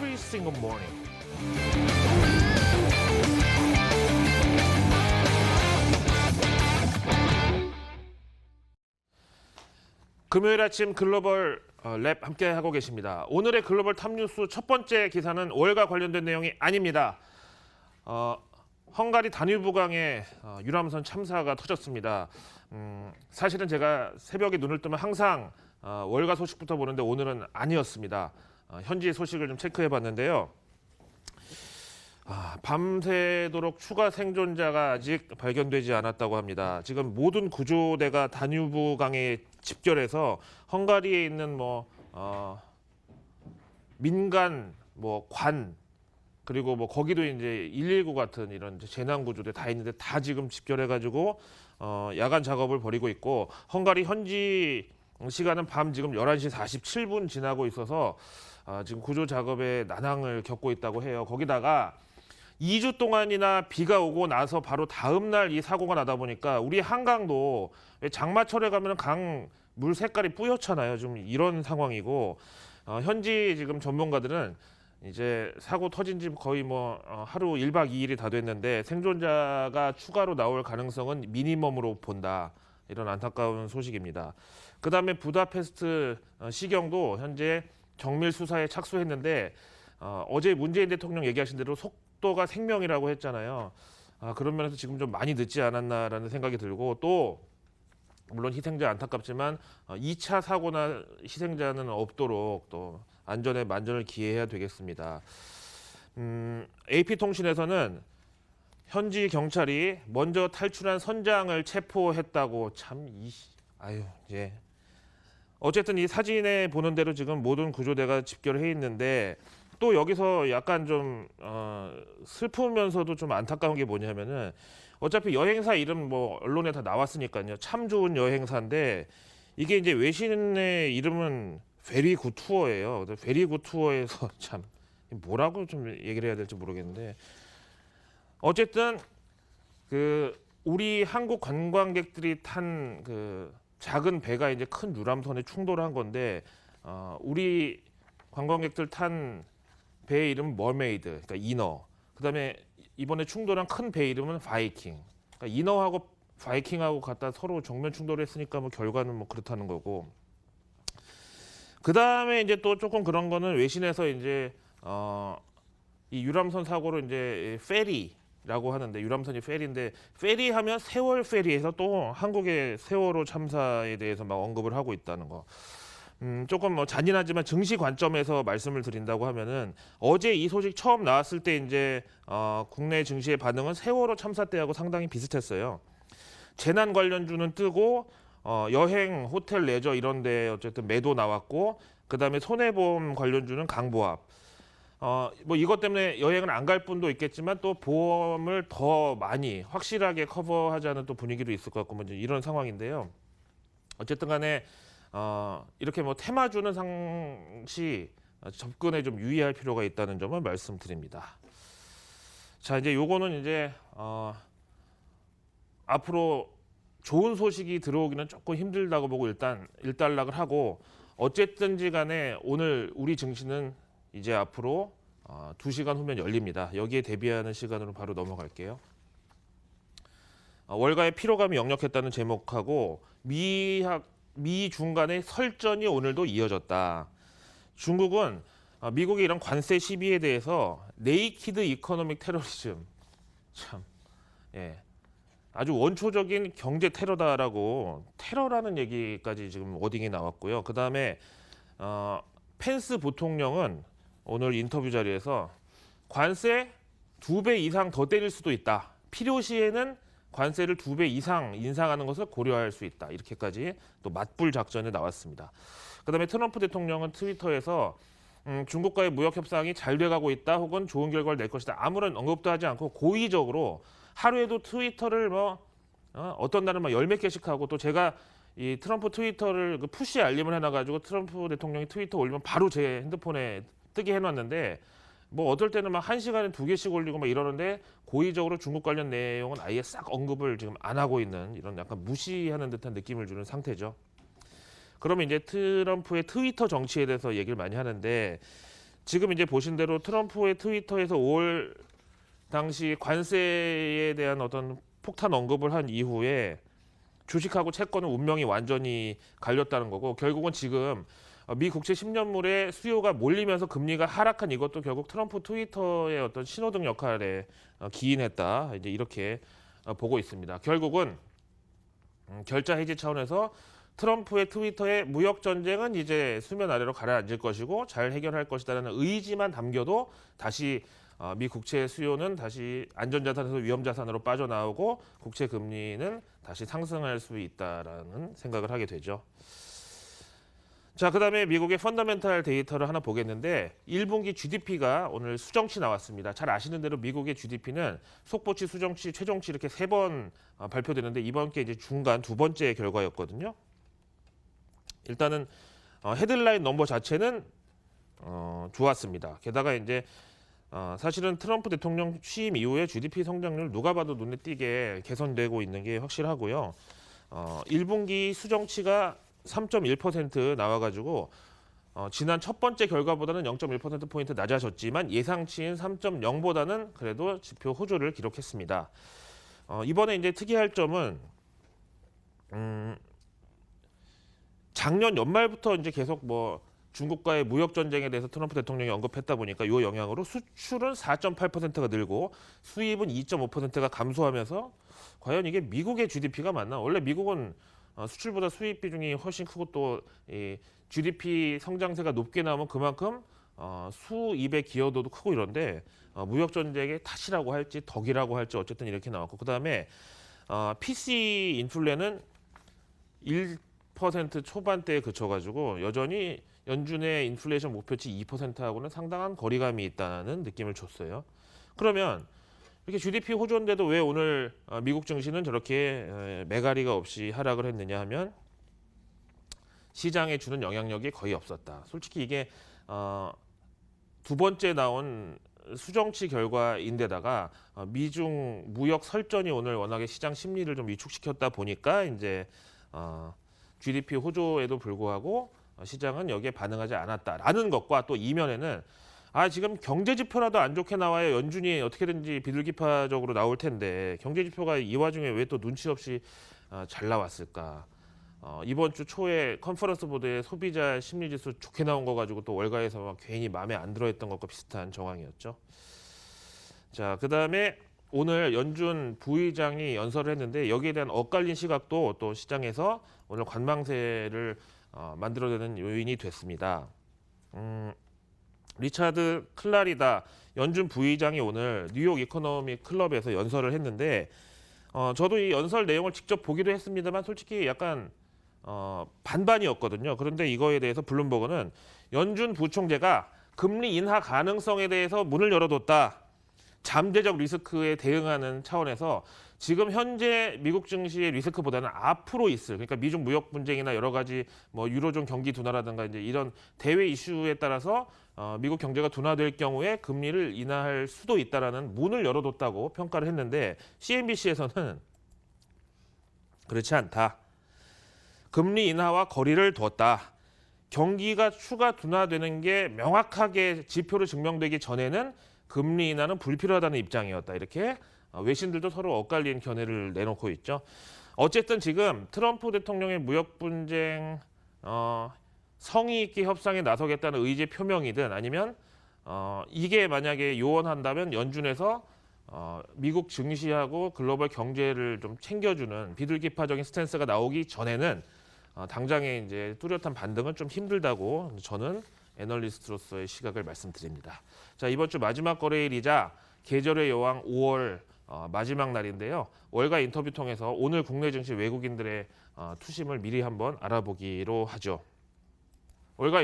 every single morning. 금요일 아침 글로벌 랩 함께 하고 계십니다. 오늘의 글로벌 탑뉴스 첫 번째 기사는 오일과 관련된 내용이 아닙니다. 헝가리 다뉴브강에 유람선 참사가 터졌습니다. 사실은 제가 새벽에 눈을 뜨면 항상 월가 소식부터 보는데 오늘은 아니었습니다. 현지 소식을 좀 체크해봤는데요. 밤새도록 추가 생존자가 아직 발견되지 않았다고 합니다. 지금 모든 구조대가 다뉴브강에 집결해서 헝가리에 있는 민간 관 그리고 거기도 이제 119 같은 이런 재난 구조대 다 있는데 다 지금 집결해가지고 야간 작업을 벌이고 있고 헝가리 현지 시간은 밤 지금 11시 47분 지나고 있어서 지금 구조 작업에 난항을 겪고 있다고 해요. 거기다가 2주 동안이나 비가 오고 나서 바로 다음 날 이 사고가 나다 보니까 우리 한강도 장마철에 가면 강 물 색깔이 뿌옇잖아요. 좀 이런 상황이고 현지 지금 전문가들은 이제 사고 터진 지 거의 하루 1박 2일이 다 됐는데 생존자가 추가로 나올 가능성은 미니멈으로 본다. 이런 안타까운 소식입니다. 그다음에 부다페스트 시경도 현재 정밀 수사에 착수했는데 어제 문재인 대통령 얘기하신 대로 속도가 생명이라고 했잖아요. 그런 면에서 지금 좀 많이 늦지 않았나라는 생각이 들고 또 물론 희생자 안타깝지만 2차 사고나 희생자는 없도록 또 안전에 만전을 기해야 되겠습니다. AP통신에서는 현지 경찰이 먼저 탈출한 선장을 체포했다고 어쨌든 이 사진에 보는 대로 지금 모든 구조대가 집결해 있는데 또 여기서 약간 좀 슬프면서도 좀 안타까운 게 뭐냐면은 어차피 여행사 이름 언론에 다 나왔으니까요. 참 좋은 여행사인데 이게 이제 외신의 이름은 베리 굿 투어예요. 베리 굿 투어에서 참 뭐라고 좀 얘기를 해야 될지 모르겠는데 어쨌든 우리 한국 관광객들이 탄 작은 배가 이제 큰 유람선에 충돌한 건데 우리 관광객들 탄 배의 이름은 머메이드, 그러니까 이너. 그다음에 이번에 충돌한 큰 배 이름은 바이킹. 그러니까 이너하고 바이킹하고 갖다 서로 정면 충돌했으니까 결과는 그렇다는 거고. 그다음에 이제 또 조금 그런 거는 외신에서 이제 이 유람선 사고로 이제 페리라고 하는데 유람선이 페리인데 페리 하면 세월 페리에서 또 한국의 세월호 참사에 대해서 언급을 하고 있다는 거. 조금 잔인하지만 증시 관점에서 말씀을 드린다고 하면은 어제 이 소식 처음 나왔을 때 이제 국내 증시의 반응은 세월호 참사 때하고 상당히 비슷했어요. 재난 관련주는 뜨고 여행, 호텔, 레저 이런 데 어쨌든 매도 나왔고 그다음에 손해보험 관련주는 강보합. 이것 때문에 여행을 안 갈 분도 있겠지만 또 보험을 더 많이 확실하게 커버하자는 또 분위기도 있을 것 같고 이런 상황인데요. 어쨌든 간에 이렇게 테마주는 상시 접근에 좀 유의할 필요가 있다는 점을 말씀드립니다. 자, 이제 요거는 이제 앞으로 좋은 소식이 들어오기는 조금 힘들다고 보고 일단 일단락을 하고 어쨌든지 간에 오늘 우리 증시는 이제 앞으로 2시간 후면 열립니다. 여기에 대비하는 시간으로 바로 넘어갈게요. 월가의 피로감이 역력했다는 제목하고 미중 간의 설전이 오늘도 이어졌다. 중국은 미국의 이런 관세 시비에 대해서 네이키드 이코노믹 테러리즘 아주 원초적인 경제 테러다라고 테러라는 얘기까지 지금 워딩이 나왔고요. 그 다음에 펜스 부통령은 오늘 인터뷰 자리에서 관세 2배 이상 더 때릴 수도 있다. 필요시에는 관세를 2배 이상 인상하는 것을 고려할 수 있다. 이렇게까지 또 맞불 작전에 나왔습니다. 그다음에 트럼프 대통령은 트위터에서 중국과의 무역 협상이 잘 돼가고 있다. 혹은 좋은 결과를 낼 것이다. 아무런 언급도 하지 않고 고의적으로 하루에도 트위터를 어떤 날은 10몇 개씩 하고 또 제가 이 트럼프 트위터를 푸시 알림을 해놔가지고 트럼프 대통령이 트위터 올리면 바로 제 핸드폰에 뜨게 해놨는데 어떨 때는 1시간에 2개씩 올리고 이러는데 고의적으로 중국 관련 내용은 아예 싹 언급을 지금 안 하고 있는 이런 약간 무시하는 듯한 느낌을 주는 상태죠. 그러면 이제 트럼프의 트위터 정치에 대해서 얘기를 많이 하는데 지금 이제 보신 대로 트럼프의 트위터에서 5월 당시 관세에 대한 어떤 폭탄 언급을 한 이후에 주식하고 채권은 운명이 완전히 갈렸다는 거고, 결국은 지금 미 국채 10년물의 수요가 몰리면서 금리가 하락한 이것도 결국 트럼프 트위터의 어떤 신호등 역할에 기인했다, 이제 이렇게 보고 있습니다. 결국은 결자 해지 차원에서 트럼프의 트위터의 무역 전쟁은 이제 수면 아래로 가라앉을 것이고 잘 해결할 것이다라는 의지만 담겨도 다시 미 국채 수요는 다시 안전자산에서 위험자산으로 빠져나오고 국채 금리는 다시 상승할 수 있다라는 생각을 하게 되죠. 자, 그다음에 미국의 펀더멘탈 데이터를 하나 보겠는데 1분기 GDP가 오늘 수정치 나왔습니다. 잘 아시는 대로 미국의 GDP는 속보치, 수정치, 최종치 이렇게 3번 발표되는데 이번 게 이제 중간 2번째 결과였거든요. 일단은 헤드라인 넘버 자체는 좋았습니다. 게다가 이제 사실은 트럼프 대통령 취임 이후에 GDP 성장률 누가 봐도 눈에 띄게 개선되고 있는 게 확실하고요. 1분기 수정치가 3.1% 나와가지고 지난 첫 번째 결과보다는 0.1%포인트 낮아졌지만 예상치인 3.0보다는 그래도 지표 호조를 기록했습니다. 이번에 이제 특이할 점은 작년 연말부터 이제 계속 뭐 중국과의 무역 전쟁에 대해서 트럼프 대통령이 언급했다 보니까 이 영향으로 수출은 4.8%가 늘고 수입은 2.5%가 감소하면서 과연 이게 미국의 GDP가 맞나? 원래 미국은 수출보다 수입 비중이 훨씬 크고 또 이 GDP 성장세가 높게 나오면 그만큼 수입의 기여도도 크고 이런데 무역 전쟁의 탓이라고 할지 덕이라고 할지 어쨌든 이렇게 나왔고, 그다음에 PC 인플레는 1% 초반대에 그쳐가지고 여전히 연준의 인플레이션 목표치 2%하고는 상당한 거리감이 있다는 느낌을 줬어요. 그러면 이렇게 GDP 호조인데도 왜 오늘 미국 증시는 저렇게 매가리가 없이 하락을 했느냐 하면 시장에 주는 영향력이 거의 없었다. 솔직히 이게 두 번째 나온 수정치 결과인데다가 미중 무역 설전이 오늘 워낙에 시장 심리를 좀 위축시켰다 보니까 이제 GDP 호조에도 불구하고 시장은 여기에 반응하지 않았다라는 것과 또 이면에는 지금 경제 지표라도 안 좋게 나와야 연준이 어떻게든지 비둘기파적으로 나올 텐데 경제 지표가 이 와중에 왜 또 눈치 없이 잘 나왔을까? 이번 주 초에 컨퍼런스 보드에 소비자 심리지수 좋게 나온 거 가지고 또 월가에서 막 괜히 마음에 안 들어했던 것과 비슷한 정황이었죠. 자, 그다음에 오늘 연준 부의장이 연설을 했는데 여기에 대한 엇갈린 시각도 또 시장에서 오늘 관망세를 만들어내는 요인이 됐습니다. 리차드 클라리다 연준 부의장이 오늘 뉴욕 이코노믹 클럽에서 연설을 했는데 저도 이 연설 내용을 직접 보기도 했습니다만 솔직히 약간 반반이었거든요. 그런데 이거에 대해서 블룸버그는 연준 부총재가 금리 인하 가능성에 대해서 문을 열어뒀다. 잠재적 리스크에 대응하는 차원에서 지금 현재 미국 증시의 리스크보다는 앞으로 있을, 그러니까 미중 무역 분쟁이나 여러 가지 뭐 유로존 경기 둔화라든가 이제 이런 대외 이슈에 따라서 미국 경제가 둔화될 경우에 금리를 인하할 수도 있다라는 문을 열어뒀다고 평가를 했는데 CNBC에서는 그렇지 않다. 금리 인하와 거리를 뒀다. 경기가 추가 둔화되는 게 명확하게 지표로 증명되기 전에는 금리 인하는 불필요하다는 입장이었다. 이렇게 외신들도 서로 엇갈린 견해를 내놓고 있죠. 어쨌든 지금 트럼프 대통령의 무역 분쟁 성의 있게 협상에 나서겠다는 의지 표명이든 아니면 이게 만약에 요원한다면 연준에서 미국 증시하고 글로벌 경제를 좀 챙겨주는 비둘기파적인 스탠스가 나오기 전에는 당장의 이제 뚜렷한 반등은 좀 힘들다고 저는 애널리스트로서의 시각을 말씀드립니다. 자, 이번 주 마지막 거래일이자 계절의 여왕 5월 마지막 날인데요. 월가 인터뷰 통해서 오늘 국내 증시 외국인들의 투심을 미리 한번 알아보기로 하죠. 월가